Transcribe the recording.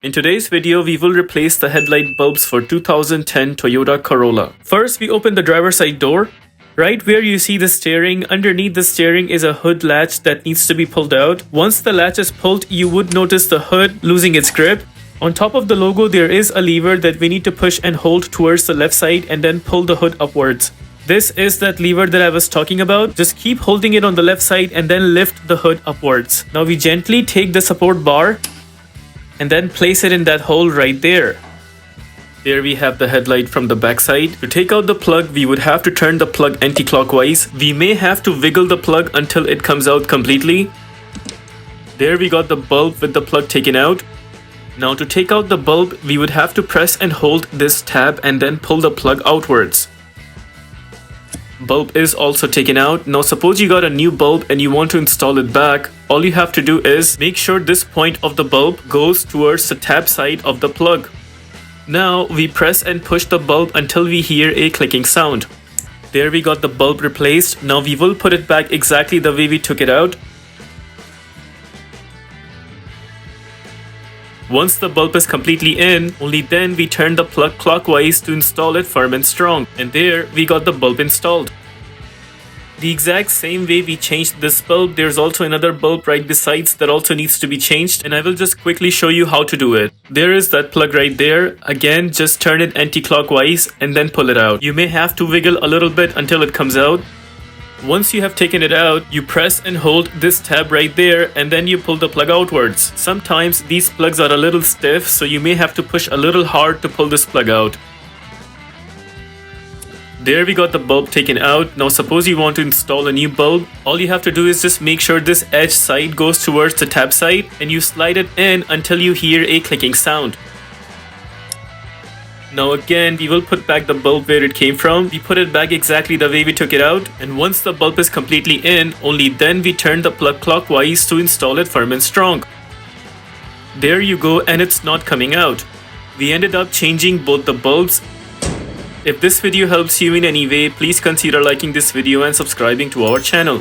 In today's video, we will replace the headlight bulbs for 2010 Toyota Corolla. First, we open the driver's side door. Right where you see the steering, underneath the steering is a hood latch that needs to be pulled out. Once the latch is pulled, you would notice the hood losing its grip. On top of the logo, there is a lever that we need to push and hold towards the left side and then pull the hood upwards. This is that lever that I was talking about. Just keep holding it on the left side and then lift the hood upwards. Now we gently take the support bar and then place it in that hole right there. There we have the headlight from the back side. To take out the plug, we would have to turn the plug anti-clockwise. We may have to wiggle the plug until it comes out completely. There we got the bulb with the plug taken out. Now to take out the bulb, we would have to press and hold this tab and then pull the plug outwards. Bulb is also taken out. Now suppose you got a new bulb and you want to install it back. All you have to do is make sure this point of the bulb goes towards the tab side of the plug. Now we press and push the bulb until we hear a clicking sound. There we got the bulb replaced. Now we will put it back exactly the way we took it out. Once the bulb is completely in, only then we turn the plug clockwise to install it firm and strong. And there we got the bulb installed. The exact same way we changed this bulb, there's also another bulb right besides that also needs to be changed, and I will just quickly show you how to do it. There is that plug right there. Again, just turn it anti-clockwise and then pull it out. You may have to wiggle a little bit until it comes out. Once you have taken it out, you press and hold this tab right there and then you pull the plug outwards. Sometimes these plugs are a little stiff, so you may have to push a little hard to pull this plug out. There we got the bulb taken out. Now suppose you want to install a new bulb. All you have to do is just make sure this edge side goes towards the tab side and you slide it in until you hear a clicking sound. Now again, we will put back the bulb where it came from. We put it back exactly the way we took it out. And once the bulb is completely in, only then we turn the plug clockwise to install it firm and strong. There you go, and it's not coming out. We ended up changing both the bulbs. If this video helps you in any way, please consider liking this video and subscribing to our channel.